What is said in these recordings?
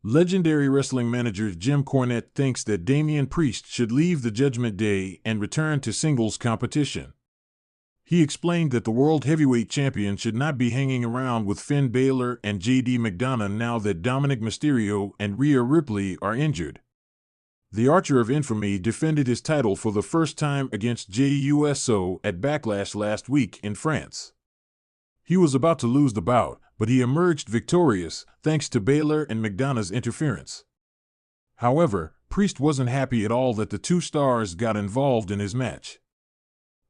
Legendary wrestling manager Jim Cornette thinks that Damian Priest should leave the Judgment Day and return to singles competition. He explained that the World Heavyweight Champion should not be hanging around with Finn Balor and JD McDonough now that Dominic Mysterio and Rhea Ripley are injured. The Archer of Infamy defended his title for the first time against Jey Uso at Backlash last week in France. He was about to lose the bout, but he emerged victorious thanks to Balor and McDonough's interference. However, Priest wasn't happy at all that the two stars got involved in his match.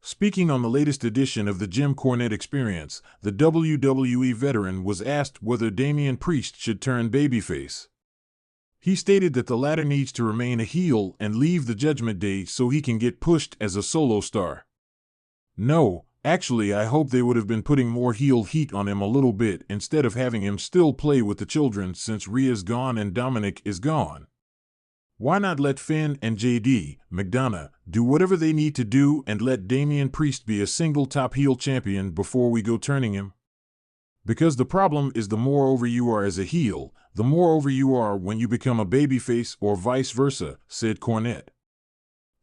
Speaking on the latest edition of the Jim Cornette Experience, the WWE veteran was asked whether Damian Priest should turn babyface. He stated that the latter needs to remain a heel and leave the Judgment Day so he can get pushed as a solo star. No, actually I hope they would have been putting more heel heat on him a little bit instead of having him still play with the children since Rhea's gone and Dominic is gone. Why not let Finn and JD McDonough do whatever they need to do and let Damian Priest be a single top heel champion before we go turning him? Because the problem is the more over you are as a heel, the more over you are when you become a babyface or vice versa, said Cornette.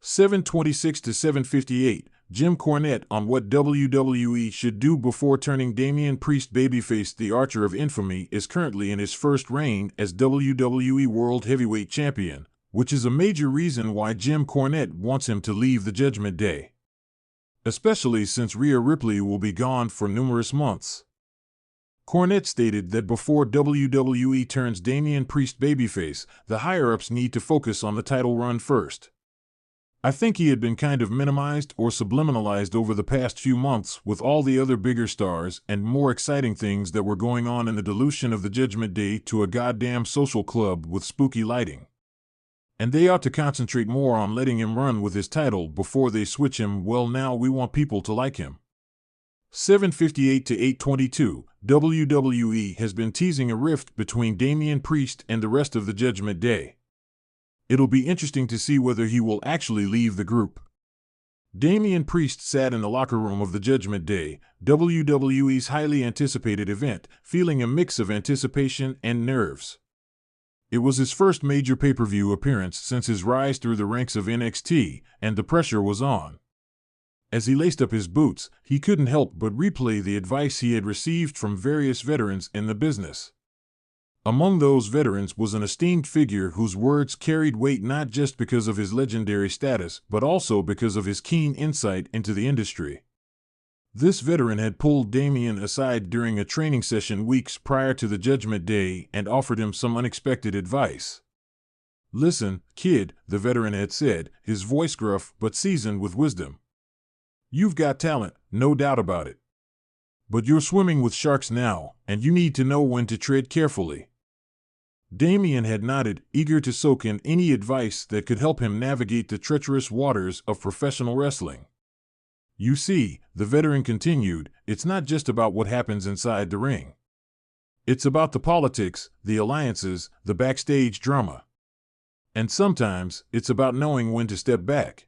726 to 758, Jim Cornette on what WWE should do before turning Damian Priest babyface. The Archer of Infamy is currently in his first reign as WWE World Heavyweight Champion, which is a major reason why Jim Cornette wants him to leave the Judgment Day. Especially since Rhea Ripley will be gone for numerous months. Cornette stated that before WWE turns Damian Priest babyface, the higher-ups need to focus on the title run first. I think he had been kind of minimized or subliminalized over the past few months with all the other bigger stars and more exciting things that were going on in the dilution of the Judgment Day to a goddamn social club with spooky lighting. And they ought to concentrate more on letting him run with his title before they switch him. Well, now we want people to like him. 758 to 822, WWE has been teasing a rift between Damian Priest and the rest of the Judgment Day. It'll be interesting to see whether he will actually leave the group. Damian Priest sat in the locker room of the Judgment Day, WWE's highly anticipated event, feeling a mix of anticipation and nerves. It was his first major pay-per-view appearance since his rise through the ranks of NXT, and the pressure was on. As he laced up his boots, he couldn't help but replay the advice he had received from various veterans in the business. Among those veterans was an esteemed figure whose words carried weight not just because of his legendary status, but also because of his keen insight into the industry. This veteran had pulled Damian aside during a training session weeks prior to the Judgment Day and offered him some unexpected advice. "Listen, kid," the veteran had said, his voice gruff but seasoned with wisdom. "You've got talent, no doubt about it. But you're swimming with sharks now, and you need to know when to tread carefully." Damian had nodded, eager to soak in any advice that could help him navigate the treacherous waters of professional wrestling. "You see," the veteran continued, "it's not just about what happens inside the ring. It's about the politics, the alliances, the backstage drama. And sometimes, it's about knowing when to step back."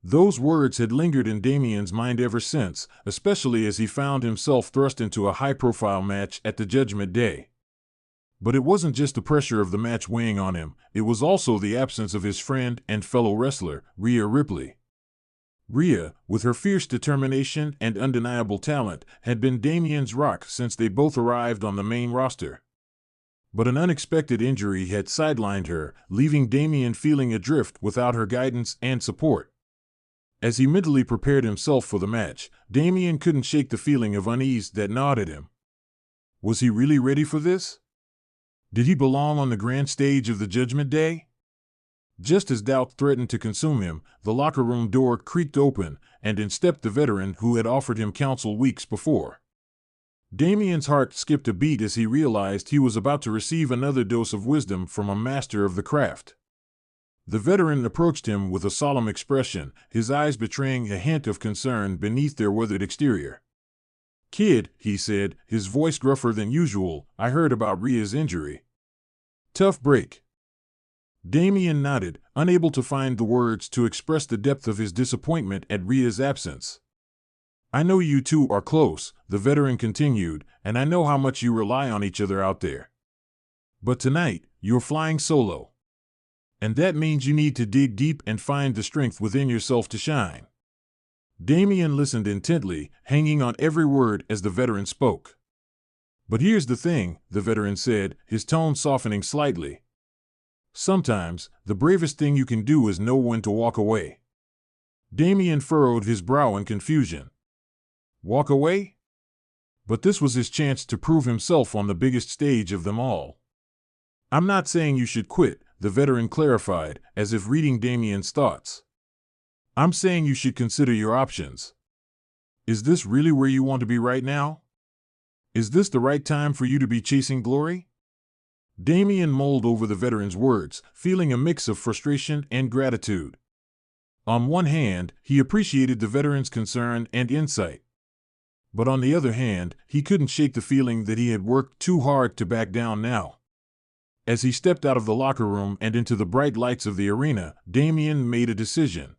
Those words had lingered in Damian's mind ever since, especially as he found himself thrust into a high-profile match at the Judgment Day. But it wasn't just the pressure of the match weighing on him, it was also the absence of his friend and fellow wrestler, Rhea Ripley. Rhea, with her fierce determination and undeniable talent, had been Damian's rock since they both arrived on the main roster. But an unexpected injury had sidelined her, leaving Damian feeling adrift without her guidance and support. As he mentally prepared himself for the match, Damian couldn't shake the feeling of unease that gnawed at him. Was he really ready for this? Did he belong on the grand stage of the Judgment Day? Just as doubt threatened to consume him, the locker room door creaked open, and in stepped the veteran who had offered him counsel weeks before. Damian's heart skipped a beat as he realized he was about to receive another dose of wisdom from a master of the craft. The veteran approached him with a solemn expression, his eyes betraying a hint of concern beneath their weathered exterior. "Kid," he said, his voice gruffer than usual, "I heard about Rhea's injury. Tough break." Damian nodded, unable to find the words to express the depth of his disappointment at Rhea's absence. "I know you two are close," the veteran continued, "and I know how much you rely on each other out there. But tonight, You're flying solo. And that means you need to dig deep and find the strength within yourself to shine. Damian listened intently, hanging on every word as the veteran spoke. But here's the thing, the veteran said, his tone softening slightly. Sometimes, the bravest thing you can do is know when to walk away. Damian furrowed his brow in confusion. Walk away? But this was his chance to prove himself on the biggest stage of them all. I'm not saying you should quit, the veteran clarified, as if reading Damian's thoughts. I'm saying you should consider your options. Is this really where you want to be right now? Is this the right time for you to be chasing glory? Damian mulled over the veteran's words, feeling a mix of frustration and gratitude. On one hand, he appreciated the veteran's concern and insight. But on the other hand, he couldn't shake the feeling that he had worked too hard to back down now. As he stepped out of the locker room and into the bright lights of the arena, Damian made a decision.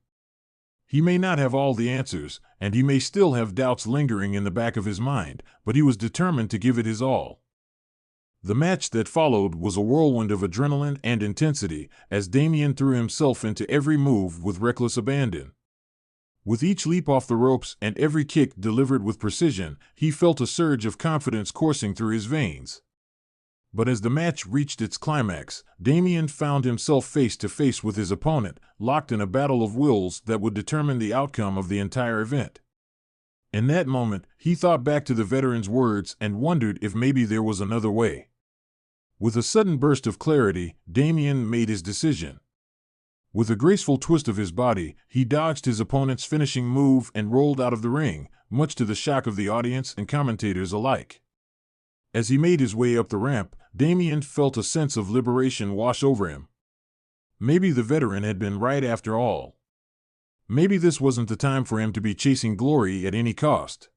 He may not have all the answers, and he may still have doubts lingering in the back of his mind, but he was determined to give it his all. The match that followed was a whirlwind of adrenaline and intensity, as Damian threw himself into every move with reckless abandon. With each leap off the ropes and every kick delivered with precision, he felt a surge of confidence coursing through his veins. But as the match reached its climax, Damian found himself face to face with his opponent, locked in a battle of wills that would determine the outcome of the entire event. In that moment, he thought back to the veteran's words and wondered if maybe there was another way. With a sudden burst of clarity, Damian made his decision. With a graceful twist of his body, he dodged his opponent's finishing move and rolled out of the ring, much to the shock of the audience and commentators alike. As he made his way up the ramp, Damian felt a sense of liberation wash over him. Maybe the veteran had been right after all. Maybe this wasn't the time for him to be chasing glory at any cost.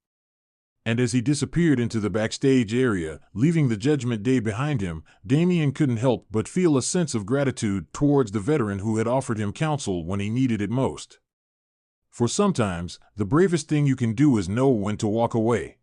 And as he disappeared into the backstage area, leaving the Judgment Day behind him, Damian couldn't help but feel a sense of gratitude towards the veteran who had offered him counsel when he needed it most. For sometimes, the bravest thing you can do is know when to walk away.